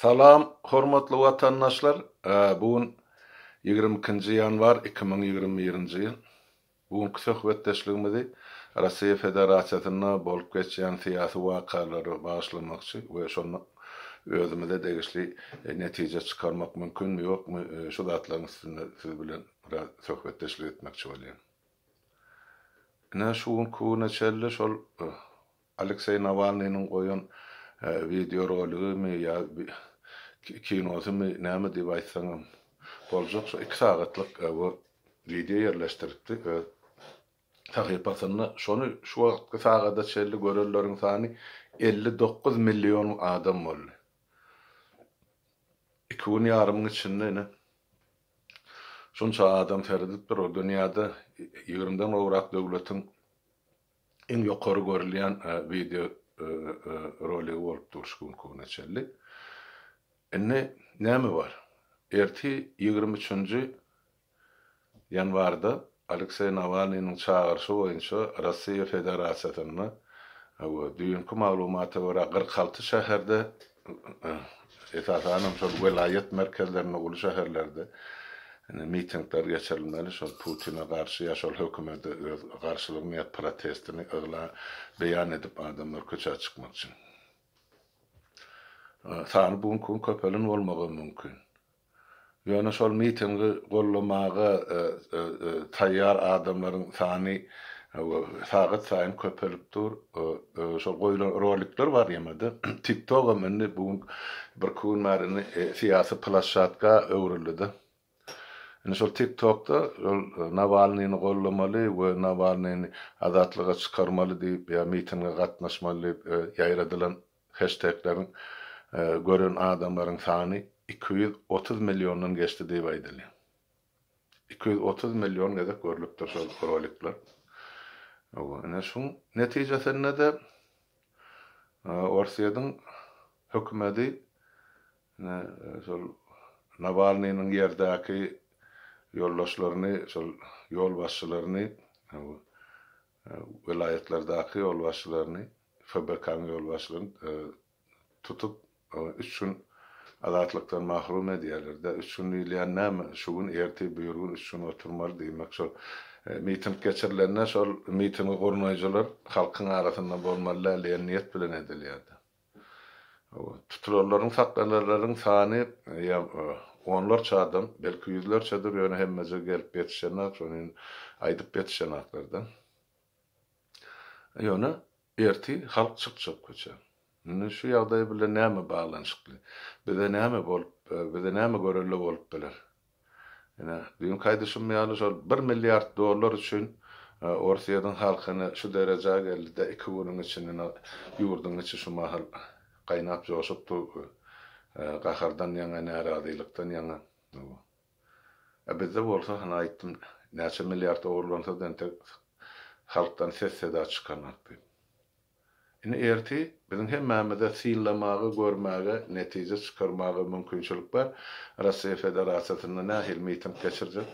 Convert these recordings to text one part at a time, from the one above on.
Salam, hormatly watandaşlar. Bugün 22 yanvar 2021 ýyl. Bugünkü söhbetdeşligimizi Russiýa Federatsiýasyna bolup geçýän syýasy wakalary başlamakçy we şonu özümize degişli netije çykarmak mümkinmi ýokmy şu zatlaryň üstünde siz bilen biraz söhbetdeşlik etmekçi bolýan. Ine şuňky näçelle şol Alexey Navalnyň goýan video rolümi ýa kinosymy näme diýip aýtsaňam boljak. Şu 2 sagatlyk bu video ýerleşdiripdi. Tahypasyna şonu şu wagtky sagada çelli görelleriň sany 59 milyon adam boldy. 2 ýarymyň içinde ne? Şonça adam teredip o dünýäde 20-den owrak döwletiň en ýokary görülýän video roli bolup duruşkun näçelli. Näme bar? Erti 23 yanvarda Alexey Navalnyň çağırşy boýunça Russiýa Federatsiýasyna düýünki maglumaty görä 46 şäherde esasanam şol welayet merkezlerine ulu şäherlerde mitingler geçirilmeli. Şol Putin'e karşı ya şol hökümete karşılıgyny ýa protestini ýa beýan edip adamlar köçe çykmak üçin. Sany bugün köpelin bolmagy mümkin. Ýöne şol mitingi gollamaga taýýar adamlaryň sany sagat saýyn köpelip dur. Şol goýulan rolikler bar ýa-da TikTok'a mende bugün bir gün märini syýasy plaşatka öwrildi. Şol TikTok'da Navalnyny gollamaly we Navalnyny azatlyga çykarmaly diýip ýa mitinge gatnaşmaly ýaýradylan hashtaglaryň gören adamlaryň sany 230 milyondan geçti diýip aýdylýar. 230 milyon gedek görülüp dur şol rolikler. Ene şuň netijesinde de Russiýadyň hökümeti şol Navalnyň ýerdäki ýollaşlaryny, şol ýol başçylaryny, welaýetlerdäki ýol başçylaryny, FBK-nyň ýol başçylaryny tutup 3 gün azatlykdan mahrum edýärler. 3 gün ýylýan näme? Şu gün erti buyurgun 3 gün oturmaly diýmek. Şol miting geçirilenler şol mitingi gornaýjylar halkyň arasynda bolmalylar diýen niýet bilen edilýärdi. Tutulanlaryň saklananlaryň sany ýa onlarça adam, belki yüzlerçedir ýöne hemmeze gelip ýetişenler, şonu aýdyp ýetişenlerden. Ýöne erti halk çyk köçe. Şu ýagdaý bilen näme baglanyşykly? Bize näme bolup, bize näme görelli bolup biler? Bugün kaýdyşym şol 1 milliard dollar üçin Russiýadyň halkyny şu derejäge geldi-de 2 güniň içinde ýurduň içi şu mahal gaýnap joşup dur. Gahardan ýa-da närazilikden ýa-da. Bizde bolsa hana aýtdym, näçe milliard dollarlansa da halkdan ses-seda çykanakdy. Erti biziň hemmämize sillamagy, görmäge, netije çykarmagy mümkinçilik bar. Russiýa Federatsiýasyna nähil miting geçirjek,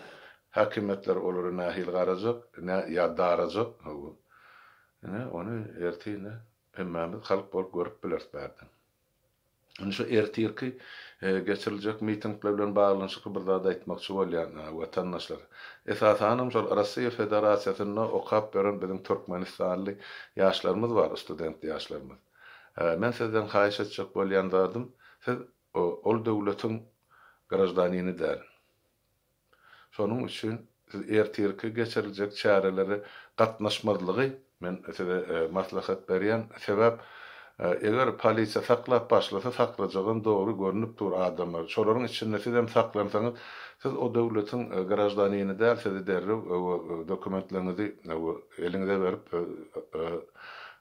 häkimetler olary nähil garajak, ýa darajak. Onu erti hemmämiz halk bolup görüp bilerdi. Şu ertirki geçiriljek mitingler bilen baglanyşyk bir zat aýtmakçy bolýan watandaşlar. Esasanam şol Russiýa Federatsiýasyna okap beren biziň Türkmenistanly ýaşlarymyz bar, student ýaşlarymyz. Men sizden haýyş etjek bolýan zadym, siz ol döwletiň grajdanyny däl. Şonuň üçin siz ertirki geçiriljek çäreleri gatnaşmazlygy men size maslahat berýän sebäp eger polisiýa saklap başlasa saklajagyn dogry görünüp dur adamlar. Şolaryň içinde siz hem saklansaňyz, siz o döwletiň grajdanyny däl, siz derrew dokumentlerinizi eliňize berip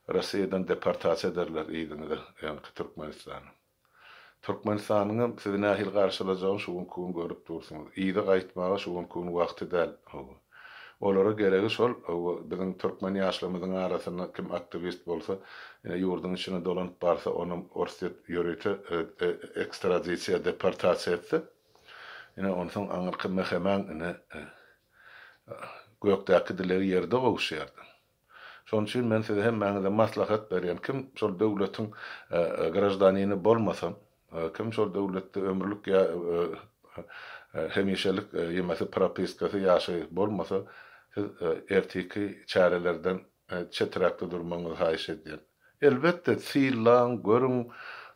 Russiýadan deportasiýa ederler ýa-da ýani Türkmenistana. Türkmenistanyň siz nähil garşylajagyny şu gün görüp dursunuz. Ýa-da gaýtmaga şu gün wagty däl. Olara geregi şol biziň türkmen ýaşlarymyzyň arasynda kim aktivist bolsa, ýurduň içine dolanyp barsa, onu Russiýa ýöretçi ekstradisiýa deportasiýa etse, onu soň aňyrky mehmen gökdäki dileri ýerde gowuşýardy. Şoň üçin men size hemmäňize maslahat berýän kim şol döwletiň grajdanyny bolmasam, kim şol döwletde ömürlük ya hemişelik ýemesi propiskasy ýaşy bolmasa ertiki çärelerden çetrakda durmaňyzy haýyş edýär. Elbetde silan görüň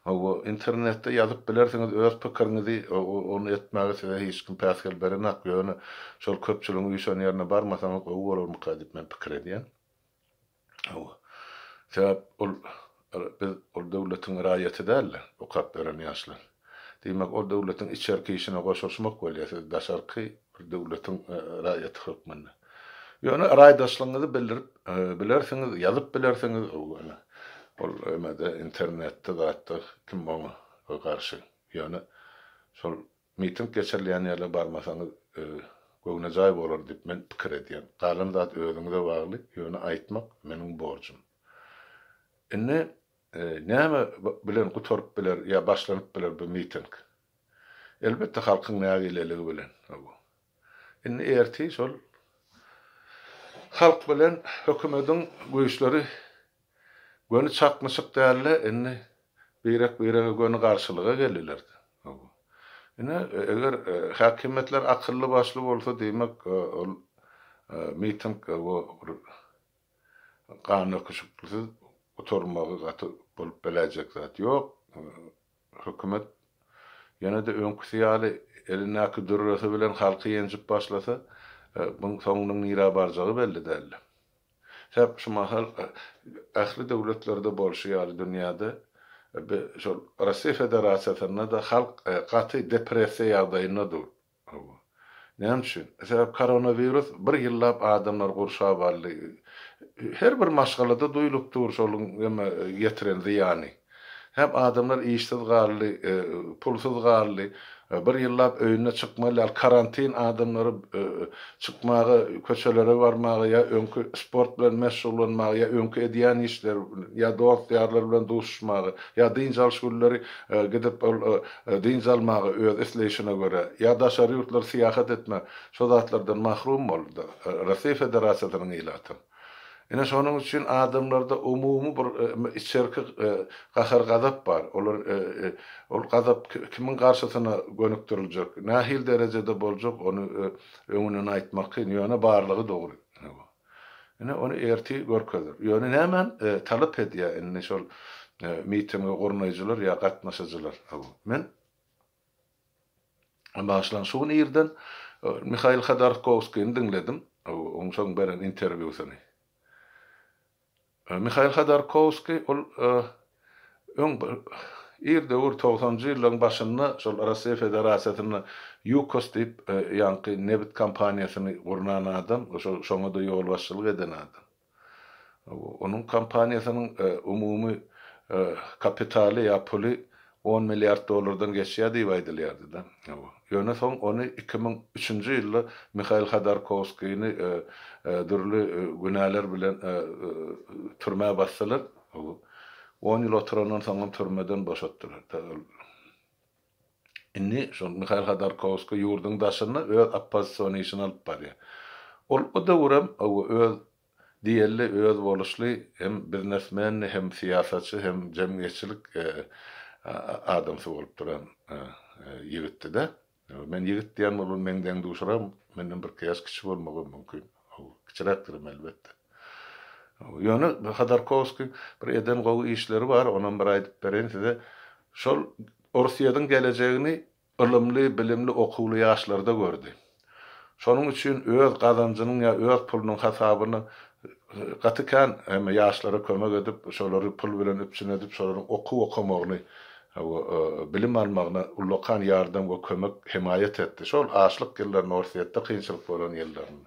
o internetde ýazyp bilersiňiz öz pikiriňizi onu etmäge size hiç kim päsgel berenak ýöne şol köpçüligiň ýüşen ýerine barmasaňyz o bolarmy kadyp men pikir edýän. Sebäp biz ol döwletiň raýaty däller, okap beren ýaşlar. Demek o döwletiň içerki işine goşulmak bolýar, daşarky bir döwletiň raýaty hukmunda. Ýöne raýdaşlygyňyzy bildirip bilersiňiz, ýazyp bilersiňiz ol ömede internetde zatda kim boňa garşy. Ýöne şol miting geçirleýän ýerle barmasaňyz göwne jaý bolar diýip men pikir edýän. Galan zat özüňize bagly, ýöne aýtmak meniň borjum. Indi näme bilen gutorup biler ýa başlanyp biler bu miting? Elbetde halkyň nägileligi bilen. Indi erti şol halk bilen hökümetiň güýçleri göni çakmışyk dälle indi birek göni garşylyga geldiler. Indi eger häkimetler akylly başly bolsa demek ol miting o kanun okuşuklusu oturmagy gaty bolup beläjek zat ýok. Hökümet ýene de öňküsi ýaly elinäki dürresi bilen halky ýenjip başlasa buň soňunyň nira barjagy belli däl. Sebäp şu mahal ähli döwletlerde bolşy ýaly dünýäde şol Russiýa Federasiýasyna da halk gaty depressiýa ýagdaýynda dur. Näme üçin? Sebäp koronavirus bir ýyllap adamlar gurşap aldy. Her bir maşgalada duýulyp dur şoluň getiren ziýany. Hem adamlar işsiz galdy, pulsuz galdy. Bir ýyllap öýüne çykmalar, karantin adamlary çykmagy, köçelere barmagy ýa öňkü sport bilen meşgullanmagy ýa öňkü edýän işler ýa dost ýarlar bilen duşmagy ýa diňjal şugulary gidip diňjalmagy öz isleýişine göre ýa daşary ýurtlar syýahat etme şo zatlardan mahrum boldy. Russiýa Federasiýasynyň ilaty. Ene şonuň üçin adamlarda umumy bir içerki gahar gazap bar. Ol gazap kimin garşysyna gönükdiriljek, nähil derejede boljak onu öňüne aýtmak ýöne barlygy dogry. Ene onu erti görkezdir. Ýöne nämen talap edýär enne şol mitinge gornaýjylar ýa gatnaşyjylar. Men başlan şuny ýerden Mikhail Khodorkovskiýni dinledim. Oň soň beren interwýusyny. Mikhail Khodorkovskiy ol ýerde 90-njy ýyllaryň başynda şol Russiýa Federasiýasyna Yukos diýip ýanky nebit kampaniýasyny gurnan adam, şoňa da ýol başçylyk eden adam. Onuň kampaniýasynyň umumy kapitaly ýa puly $10 milyard geçýär diýip aýdylýardy da. Ýöne soň onu 2003-nji ýylda Mikhail Khodorkovskiýni dürli günäler bilen türmäge bassalar. 10 ýyl oturandan soň türmeden boşatdylar. Indi şol Mikhail Khodorkovskiy ýurduň daşyna öz oppozisiýony işini alyp barýar. O döwrem öz diýerli öz boluşly hem biznesmen hem siýasatçy hem jemgyýetçilik adam bolup duran ýigitdi de. Men ýigit diýen bolun menden duşuram, menden bir kıyas kiçi bolmagy mümkin. Kiçirekdir elbetde. Ýöne Khodorkovskiy bir eden gowy işleri bar, onan bir aýdyp beren size. Şol Russiýadyň gelejegini ilmli, bilimli, okuwly ýaşlarda gördi. Şonuň üçin öz gazanjynyň ýa öz pulunyň hasabyny gatykan ýaşlara kömek edip, şolary pul bilen üpçün edip, şolaryň okumagyny bilim almagyna ullakan ýardam we kömek himayet etdi. Şol açlyk ýyllaryny Russiýada kynçylyk bolan ýyllaryny.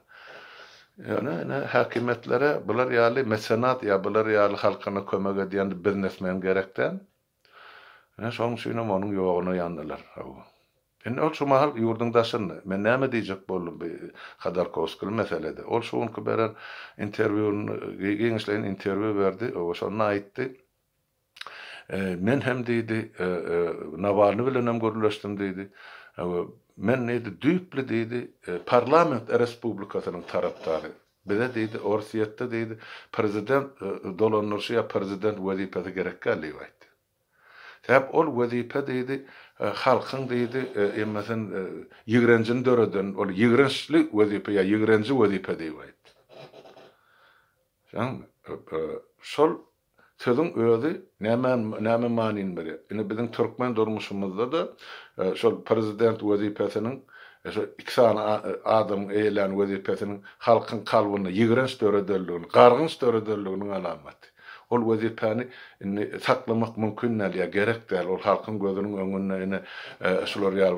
Ýöne häkimetlere bular ýaly mesenat ýa bular ýaly halkyna kömek edýän biznesmen gerekden. Şonuň üçin onuň ýogyna ýandylar. Indi ol şu mahal ýurduň daşyny men näme diýjek boldum Khodorkovskiy meselede. Ol şoňky beren interwýuny, giňişlerin interwýu berdi, şonu aýtdy. Men hem diýdi, Navalny bilen hem görüşdim diýdi. Men näde düýpli diýdi, parlament respublikasynyň tarapdary. Bize diýdi, Russiýada diýdi, prezident dolanýarşy ýa prezident wezipesi gerekkäli aýtdy. Täp ol wezipe diýdi, halkyň diýdi, emmesin ýigrencini döreden, ol ýigrençli wezipe ýa ýigrenci wezipe diýip. Şan şol sözüň özü näme manin biri. Ine biziň türkmen durmuşymyzda da şol prezident wezipesiniň şu iki adam eýlen wezipesiniň halkyň kalbyny ýigrenç döredelligini, gargynç döredelliginiň alamaty. Ol wezipeni saklamak mümkün näle, gerek däl. Ol halkyň gözüniň öňünde ine şular ýa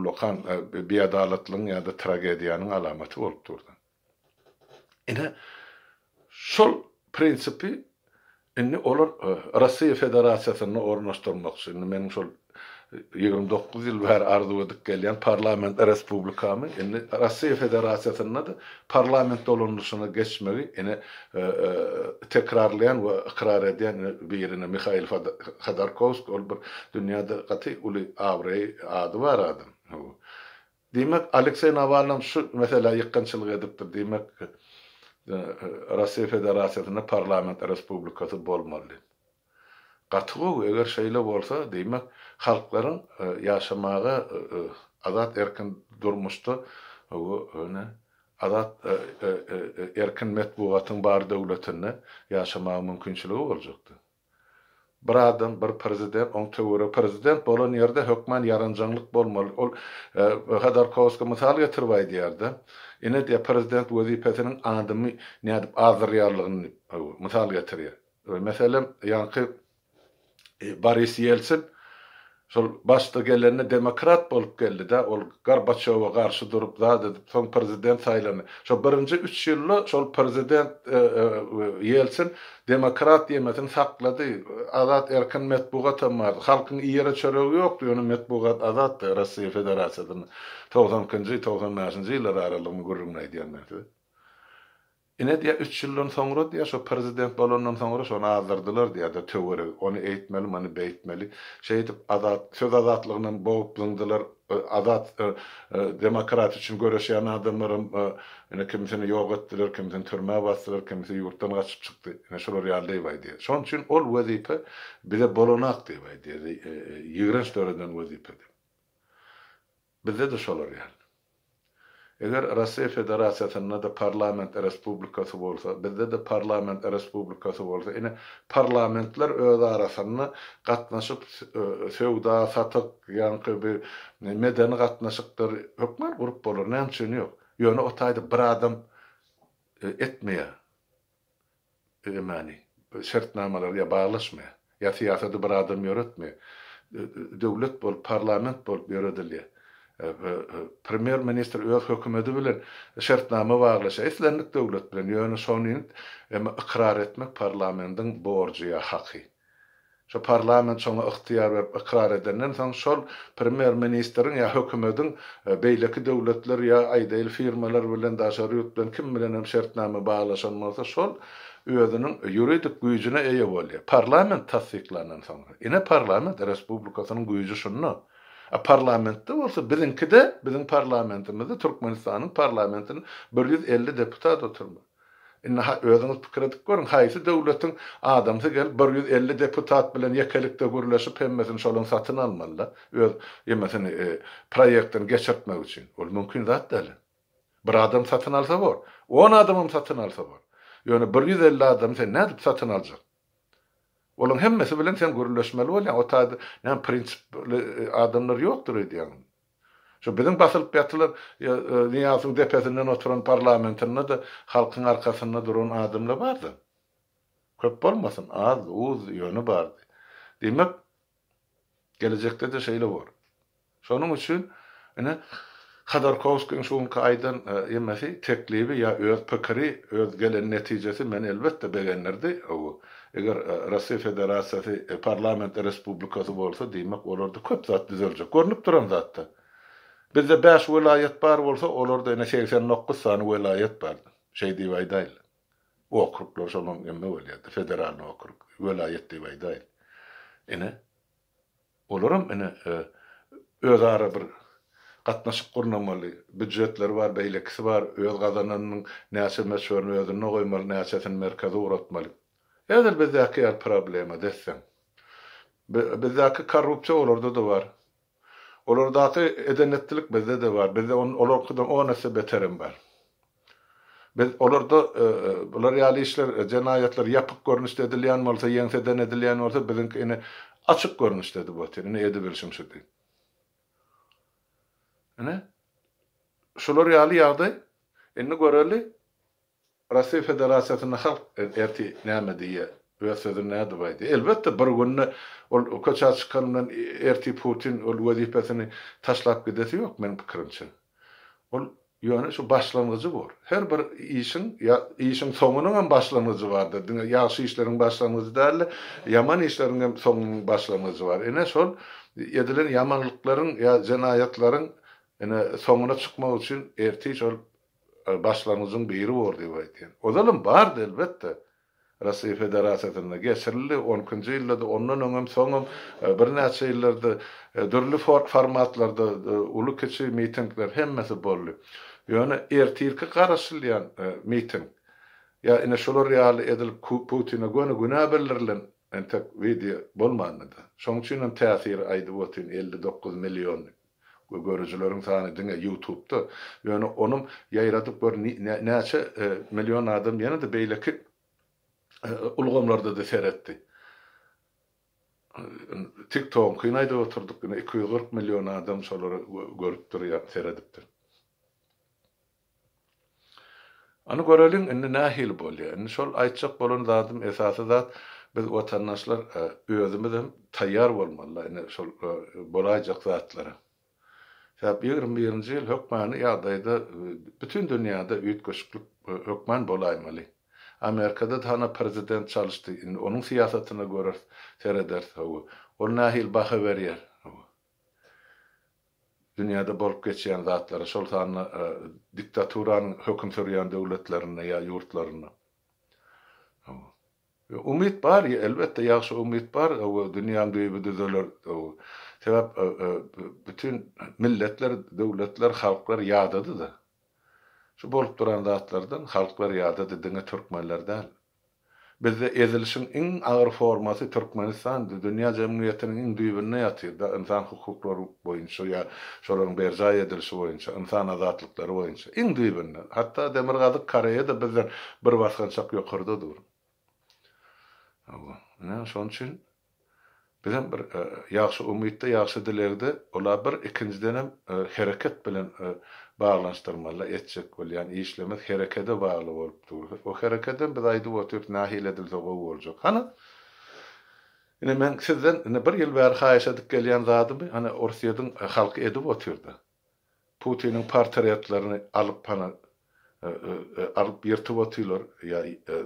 lokan beadalatlygyň ýa-da tragediýanyň alamaty bolup durdy. Ine şol prinsipi inni olar Russiýa Federasiýasyny ornaşdyrmak üçin meniň şol 29 ýyl bäri arzu edip gelýän parlament respublikamy inni Russiýa Federasiýasyna da parlament dolanışyna geçmegi ine tekrarlayan we ikrar edýän birine Mikhail Khodorkovskiy ol bir dünýäde gaty uly awray ady bar adam. Diýmek Aleksey Navalny şu mesela ýykynçylyk edipdir. Diýmek Russiýa Federasiýasyna parlament respublikasy bolmaly. Gatygy eger şeýle bolsa, diýmek halklaryň ýaşamaga azat erkin durmuşda öne azat erkin metbuatyň bar döwletinde ýaşamaga mümkinçiligi boljakdy. Bir adam, bir prezident, on töwere prezident bolan ýerde hökmen ýaranjanglyk bolmaly. Ol Khodorkovskiy mysal getirip aýdýardy. Ine de prezident wezipesiniň adymy nädip azyrýarlygyny mysal getirýär. Meselem ýanky Boris Yeltsin şol başda gelende demokrat bolup geldi da ol Gorbaçowa garşy durup da dedi soň prezident saýlany. Şo birinji 3 ýylda şol prezident Yeltsin demokrat ýemesini saklady. Azat erkin metbuat var. Halkyň ýere çöregi ýokdy. Ýöne metbuat azat Russiýa Federasiýasyny 90-njy 95-njy ýyllar aralygyny görünmeýdi. Ine diýe 3 ýyldan soňra diýe şo prezident bolandan soňra şonu azdyrdylar diýe de töwere onu eýtmeli, many beýtmeli. Şeýdip azat söz azatlygynyň boğup byndylar. Azat demokrat üçin göreşýän adamlarym ine kimsini ýok etdiler, kimsini türmäge basdylar, kimisi ýurtdan gaçyp çykdy. Ine şolar ýalydyp diýe. Şoň üçin ol wezipe bize bolanak diýip diýe. Ýigrenç döreden wezipe. Bizde de şolar ýaly. Eger Russiýa Federasiýasyna da parlament respublikasy bolsa, bizde de parlament respublikasy bolsa, ine parlamentler öz arasynda gatnaşyp söwda, satyk, ýa-ni bir medeni gatnaşyklar hökmen gurup bolar, näme üçin ýok. Ýöne otaýdy bir adam etmeýär. Mani şertnamalar ýa baglaşmaýar. Ýa siýasatda bir adam ýöretmeýär. Döwlet bol, parlament bol ýöredilýär. Premier minister öz hökümeti bilen şertnama baglaşa islendik döwlet bilen ýöne şonu ikrar etmek parlamentiň borjy ýa haky. Şo parlament şoňa yktyýar berip ikrar edenden soň şol premier ministeriň ýa hökümetiň beýleki döwletler ýa aýdaýyl firmalar bilen daşary ýurt bilen kim bilen hem şertnama baglaşan bolsa şol özüniň ýuridik güýjüne eýe bolýar. Parlament tasdiklanan soňra ine parlament respublikasynyň güýji şunu parlamentde bolsa biziň parlamentimizde Türkmenistanyň parlamentinde 150 deputat oturma. Inne özüňiz pikir edip görüň, haýsy döwletiň adamsy gelip 150 deputat bilen ýekelikde gürleşip hemmesini şolun satyn almalylar. Öz ýemesini proýektini geçirtmek üçin. Ol mümkin zat däl. Bir adam satyn alsa bor, 10 adamym satyn alsa bor. Ýöne 150 adam sen nädip satyn aljak? Olun hemmesi bilen sen gürleşmeli bolýan. O taýda näme prinsipli adamlar ýokdur diýen. Şo biziň basylyp ýatylar Niýazyň depesinden oturan parlamentinde de halkyň arkasynda duran adamlar bardy. Köp bolmasyn, az, uz ýöne bardy. Demek gelecekde de şeýle bor. Şonuň üçin ine Khodorkovskiň şonky aýdan ýemesi teklibi ýa öz pikiri, öz gelen netijesi men elbetde begenlerdi. Eger Russiýa Federasiýasy parlament respublikasy bolsa, diýmek olarda köp zat düzeljek. Görnüp duran zatda. Bizde 5 vilayet bar bolsa, olarda ene 89 sany vilayet bar. Şeý diýip aýdaýl. Okruglar şonuň emme bolýardy, federal okrug, vilayet diýip aýdaýl. Ene olaram ene öz ara bir gatnaşyk gurnamaly, büdjetler bar, beýlekisi bar, öz gazananyň näçe meşhuryny özüne goýmaly, näçesini merkeze uratmaly. Eger bizde akýar problema desem. Bizdeki korrupsiya olurda da var. Olurdaki edenetlilik bizde de var. Bizde olurkudan o nasıl beterim var. Biz olurda bular ýaly işler, jenayetler yapık görnüşde edilýän bolsa, ýeňseden edilýän bolsa, bizinkini açyk görnüşde bu teni edi bilşim şudi. Ene şolar ýaly ýagdaý indi göreli Russiýa Federasiýasyna halk erti näme diýe öz sözüne näde baýdy. Elbetde bir günne ol köçä çykandan erti Putin ol wezipesini taşlap gidesi ýok men pikirimçe. Ol ýöne şu başlangıcı bor. Her bir işin soňunyň hem başlangıcı bardyr. Ýaxşy işleriň başlangıcı däl, ýaman işleriň hem soňunyň başlangıcı bar. Ene şol edilen ýamanlyklaryň ýa jenayetlaryň ene soňuna çykmak üçin erti şol başlangıcın biri bor diýip aýdýan. Ozalam bardy elbetde. Russiýa Federasiýasyna geçirildi 10-njy ýylda ondan öňem soňum bir näçe ýyllarda dürli formatlarda uly keçi mitingler hemmesi boldy. Ýöne ertirki garaşylýan miting. Ya ine şolar ýaly edilip Putin'e güne bildirilen entek video bolmandy. Şoň üçin hem täsir aýdy botin 59 million görüjüleriň sany diňe YouTube'da. Ýöne onum ýaýratyp bir näçe million adam ýene de beýleki ulgamlarda da seyretdi. TikTok kıynaýda oturduk, 240 milyon adam şolary görüp durýar, seyredipdir. Any göreliň indi nähil bolýar. Indi şol aýtjak bolan zatym esasy zat biz watandaşlar özümüz hem taýýar bolmaly. Indi şol bolajak zatlara. Sebäp 21-nji ýyl hökmany ýagdaýda bütün dünýäde üýtgeçlik hökman bolaýmaly. Amerika'da tane prezident çalıştı. Onun siyasetine göre seyreder. O nahil bakı veriyor. Dünyada bolup geçen zatları, şol tane diktaturanın hüküm sürýän devletlerine ya yurtlarına. Umit bar, elbette ýaxşy umit bar. Dünýäň düýbi düzeler. Sebäp bütün milletler, devletler, halklar ýadady da. Şu bolup duran zatlardan halklar ýada dediňe türkmenlerden. Bizde ezilişin iň agyr formasy Türkmenistan, dünýä jemgyýetiniň iň düýbünde ýatyr da insan hukuklary boýunça ýa şolaryň berjay edilişi boýunça, insan azatlykları boýunça iň düýbünde. Hatda Demirgazyk Koreýa da bizden bir basgançak ýokarda dur. Şoň üçin bilen bir ýaxşy umytda, ýaxşy dilerde olar bir ikinciden hem hereket bilen bağlanıştırmalı etjek bolýan işlemek herekete bağlı bolup durur. O herekeden biz aýdyp oturup nahil edilse boljak. Hana ine men sizden bir ýyl bäri haýyş edip gelýän zadymy hani Russiýadyň halky edip oturdy. Putiniň portretlerini alyp hana alyp ýertip oturýar ýa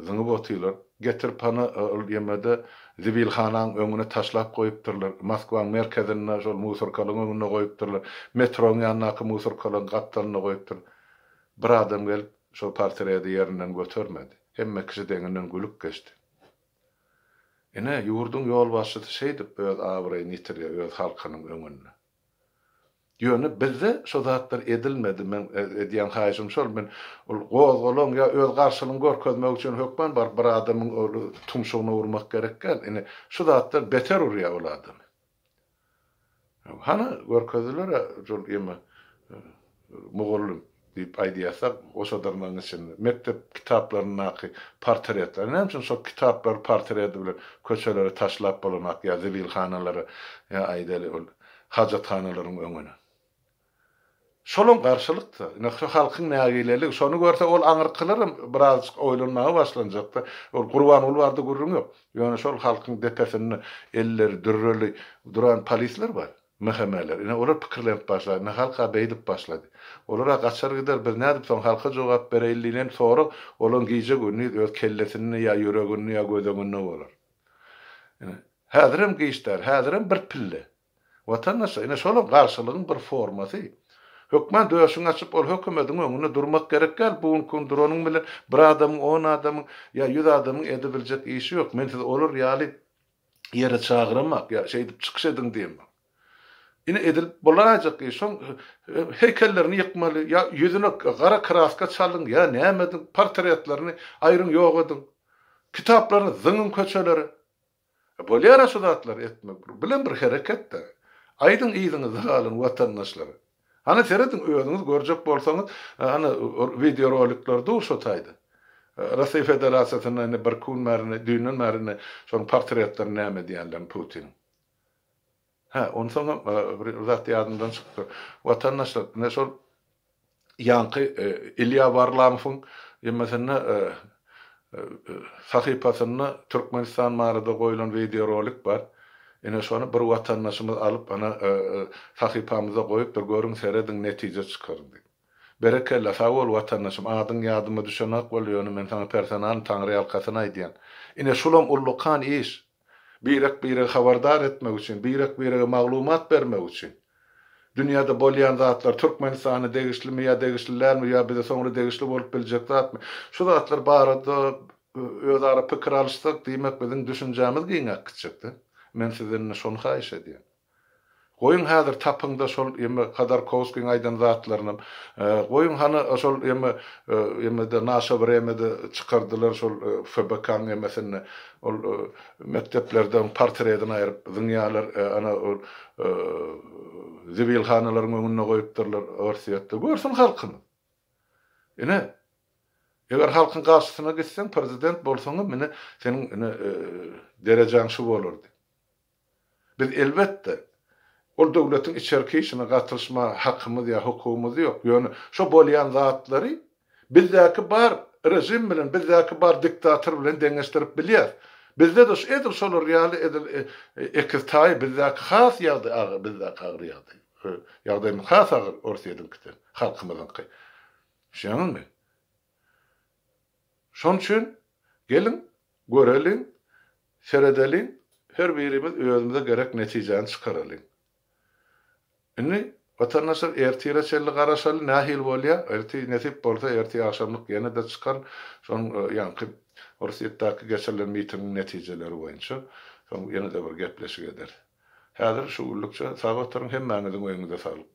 zyňyp oturýar. Getirip hana ýemede Zibilhanaň öňüne taşlap goýupdyrlar. Moskwaň merkezine şol musorkalyň öňüne goýupdyrlar. Metroň ýanyna musorkalyň gatlaryna goýupdyrlar. Bir adam gelip şol portreti ýerinden götürmedi. Hemme kişi deňinden gülüp geçdi. Ene ýurdun ýol başçysy şeýdip öz awry nitirýär öz halkynyň öňünde. Ýöne bizde şo zatlar edilmedi. Men edýän haýyşym şol, men gozgolong ýa öz garşylygyny görkezmek üçin hökman bar bir adamyň tumşugyna urmak gerekken. Ene şo zatlar beter urýar ol adamy. Hana görkezler şol ýeme mugallym diýip aýdýarsak, oşadarnyň içinde mektep kitaplarynyňky portretler. Näme üçin şo kitaplar portreti bilen köçelere taşlap bolamak ýa zibilhanalary ýa aýdaly ol hajathanalyryň öňüne. Şolun garşylykda, nähre halkyň nägilelik, şonu görse ol aňyrkylarym biraz oýlanmaga başlanjakda. Ol Gurban ul bardy gurrun ýok. Ýöne şol halkyň depesini eller dürreli duran polisler bar, mehemeler. Ine olar pikirlenip başlady, ne halka beýdip başlady. Olara gaçar gider bir nädip soň halka jogap bereýliginden sonra olan giýje günni öz kellesini ýa ýüregini ýa gözüňi bolar. Ine häzirim giýişler, häzirim bir pille. Watandaş ine şolun garşylygyň bir formasy. Hökman döşüň açyp ol hökümetiň öňüne durmak gerekkel. Bugun duranyň bilen bir adam, 10 adam ýa 100 adamyň edebiljek işi ýok. Men siz olur ýaly ýere çağıramak ýa şeýdip çykyş edin diýem. Ine edilip bolajak işoň heykellerini ýykmaly ýa ýüzüne gara kraska çalyň ýa näme portretlerini aýryň ýok edin. Kitaplaryny zyňyň köçeleri Bolýar sudatlar etmek bilen bir hareket de. Aýdyň ýygyňyzy galyň watandaşlary. Ana seredin özüňiz görjek bolsaňyz, ana video rolikler duşataýdy. Russiýa Federasiýasynyň bir kun märine, düýnün märine şoň portretler näme diýenler Putin. Onu sonra zat ýadymdan çykdy. Watandaşlar ne şol ýanky Ilya Varlamowyň ýemesine sahypasyna Türkmenistan marada goýulan video rolik bar. Ene şonu bir watandaşymyz alyp ana sahypamyza goýup bir görüň seredin netije çykardy. Berekella sağol watandaşym adyň ýadyma düşenek bolýany men sana personal taňry ýalkasyna aýdýan. Ene şulam ullukan iş. Birek habardar etmek üçin, birek maglumat bermek üçin. Dünyada bolýan zatlar Türkmenistany degişlimi ýa degişlilermi ýa bize soňra degişli bolup biljek zatmy? Şu zatlar barada özara pikir alışsak diýmek biziň düşünjämiz giňek gitjekdi. Men sizden şonu haýyş edýän. Goýun häzir tapyňda şol ýeme Khodorkovskiň aýdan zatlaryny, goýun hany şol ýeme de naşa biremede çykardylar şol FBK-nyň ýemesini, ol mekteplerden portretini aýryp dünýäler ana zibil hanalaryň öňüne goýupdyrlar örsiýetde. Görsün halkyny. Ene eger halkyň garşysyna geçsen prezident bolsaň mene seniň derejaň şu bolardy. Biz elbetde ol döwletiň içerki işine gatnaşma hakkymyz ýa hukumumyz ýok. Ýöne şo bolýan zatlary bizdäki bar rejim bilen, bizdäki bar diktator bilen deňeşdirip bilýär. Bizde de edil şol real edil ekirtaý bizdäki has ýagdaý, bizdäki agry ýagdaý. Ýagdaýmy has agry orsiýedin kiten, halkymyzyňky. Şeňmi? Şoň üçin gelin, görelim, seredelim, her birimiz özümize gerek netijeni çykaralyň. Indi watandaşlar ertire çelli garaşaly nähil bolýar, erti nesip bolsa erti akşamlyk ýene de çykar. Şoň ýanky orsiýetdäki geçerler miting netijeleri boýunça şoň ýene de bir gepleşik eder. Häzir şu ullukça sagatyň hemmäňiziň öňünde salyp